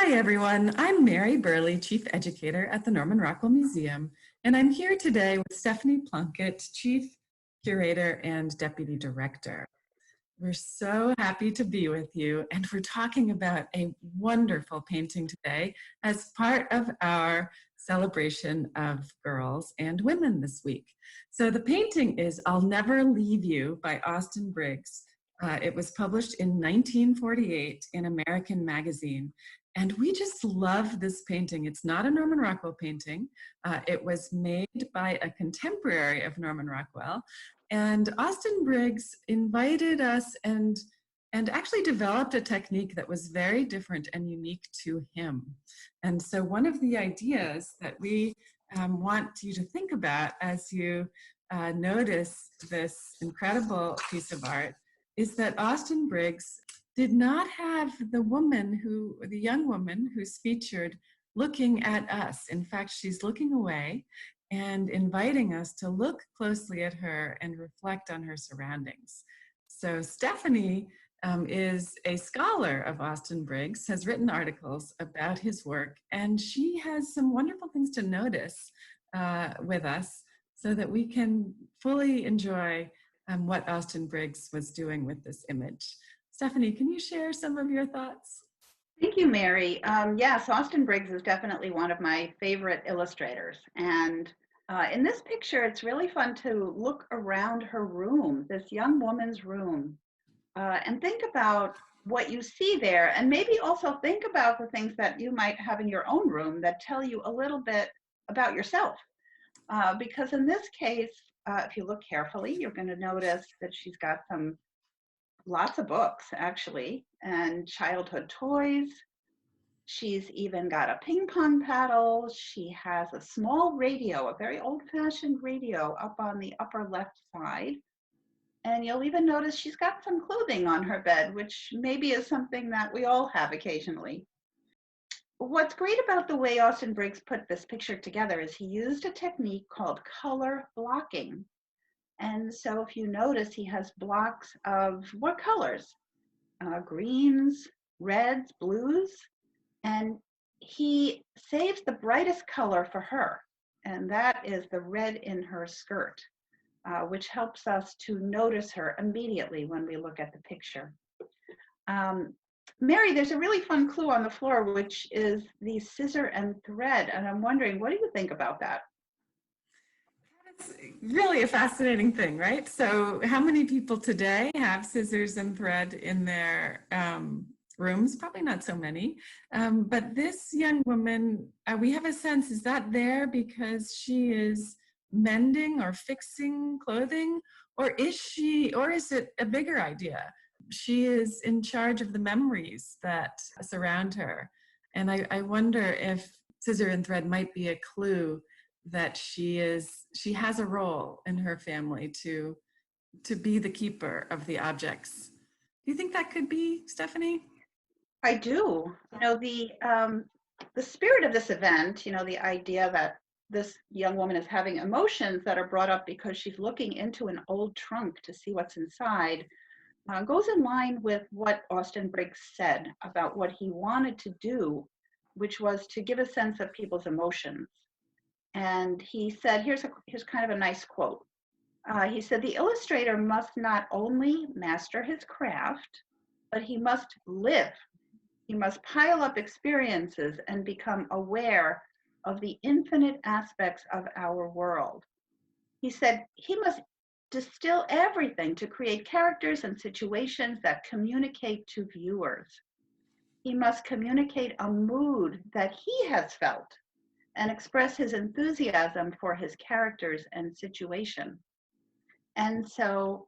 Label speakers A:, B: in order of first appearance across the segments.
A: Hi, everyone. I'm Mary Burley, Chief Educator at the Norman Rockwell Museum, and I'm here today with Stephanie Plunkett, Chief Curator and Deputy Director. We're so happy to be with you, and we're talking about a wonderful painting today as part of our celebration of girls and women this week. So the painting is I'll Never Leave You by Austin Briggs. It was published in 1948 in American Magazine. And we just love this painting. It's not a Norman Rockwell painting. It was made by a contemporary of Norman Rockwell. And Austin Briggs invited us and actually developed a technique that was very different and unique to him. And so one of the ideas that we want you to think about as you notice this incredible piece of art is that Austin Briggs did not have the young woman who's featured looking at us. In fact, she's looking away and inviting us to look closely at her and reflect on her surroundings. So Stephanie is a scholar of Austin Briggs, has written articles about his work, and she has some wonderful things to notice with us so that we can fully enjoy what Austin Briggs was doing with this image. Stephanie, can you share some of your thoughts?
B: Thank you, Mary. Yes, Austin Briggs is definitely one of my favorite illustrators. And in this picture, it's really fun to look around her room, this young woman's room, and think about what you see there. And maybe also think about the things that you might have in your own room that tell you a little bit about yourself. Because in this case, if you look carefully, you're going to notice that she's got lots of books, actually, and childhood toys. She's even got a ping pong paddle. She has a small radio, a very old-fashioned radio up on the upper left side. And you'll even notice she's got some clothing on her bed, which maybe is something that we all have occasionally. What's great about the way Austin Briggs put this picture together is he used a technique called color blocking. And so if you notice, he has blocks of what colors? Greens, reds, blues. And he saves the brightest color for her. And that is the red in her skirt, which helps us to notice her immediately when we look at the picture. Mary, there's a really fun clue on the floor, which is the scissor and thread. And I'm wondering, what do you think about that?
A: It's really a fascinating thing, right? So how many people today have scissors and thread in their rooms? Probably not so many. But this young woman, we have a sense, is that there because she is mending or fixing clothing? Or is it a bigger idea? She is in charge of the memories that surround her. And I wonder if scissor and thread might be a clue that she has a role in her family to be the keeper of the objects. Do you think that could be, Stephanie?
B: I do. You know, the spirit of this event, you know, the idea that this young woman is having emotions that are brought up because she's looking into an old trunk to see what's inside, goes in line with what Austin Briggs said about what he wanted to do, which was to give a sense of people's emotions. And he said, here's kind of a nice quote. He said, the illustrator must not only master his craft, but he must live. He must pile up experiences and become aware of the infinite aspects of our world. He said he must distill everything to create characters and situations that communicate to viewers. He must communicate a mood that he has felt and express his enthusiasm for his characters and situation. And so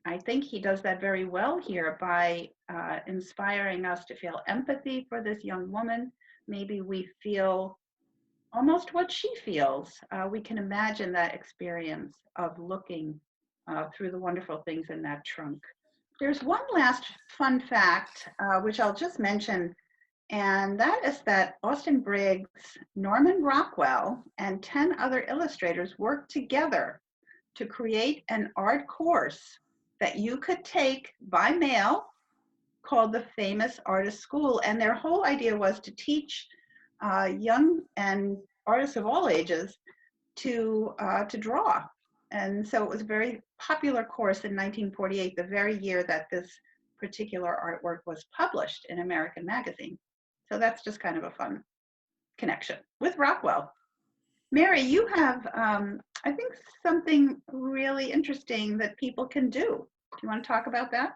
B: I think he does that very well here by inspiring us to feel empathy for this young woman. Maybe we feel almost what she feels. We can imagine that experience of looking through the wonderful things in that trunk. There's one last fun fact, which I'll just mention, and that is that Austin Briggs, Norman Rockwell, and 10 other illustrators worked together to create an art course that you could take by mail called the Famous Artist School, and their whole idea was to teach young and artists of all ages to draw. And so it was a very popular course in 1948, the very year that this particular artwork was published in American Magazine. So that's just kind of a fun connection with Rockwell. Mary, you have, I think, something really interesting that people can do. Do you want to talk about that?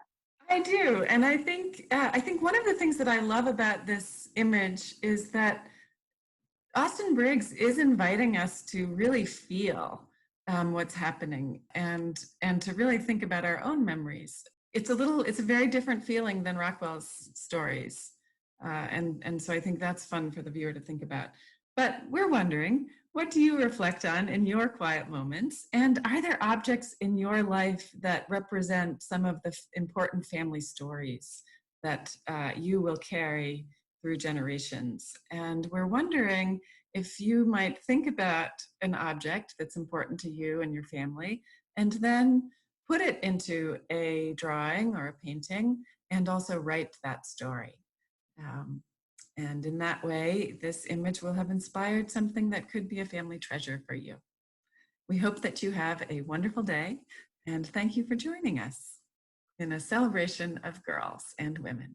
A: I do, and I think one of the things that I love about this image is that Austin Briggs is inviting us to really feel what's happening and to really think about our own memories. It's a very different feeling than Rockwell's stories, and so I think that's fun for the viewer to think about. But we're wondering, what do you reflect on in your quiet moments? And are there objects in your life that represent some of the important family stories that you will carry through generations? And we're wondering if you might think about an object that's important to you and your family, and then put it into a drawing or a painting, and also write that story. Um, and in that way, this image will have inspired something that could be a family treasure for you. We hope that you have a wonderful day, and thank you for joining us in a celebration of girls and women.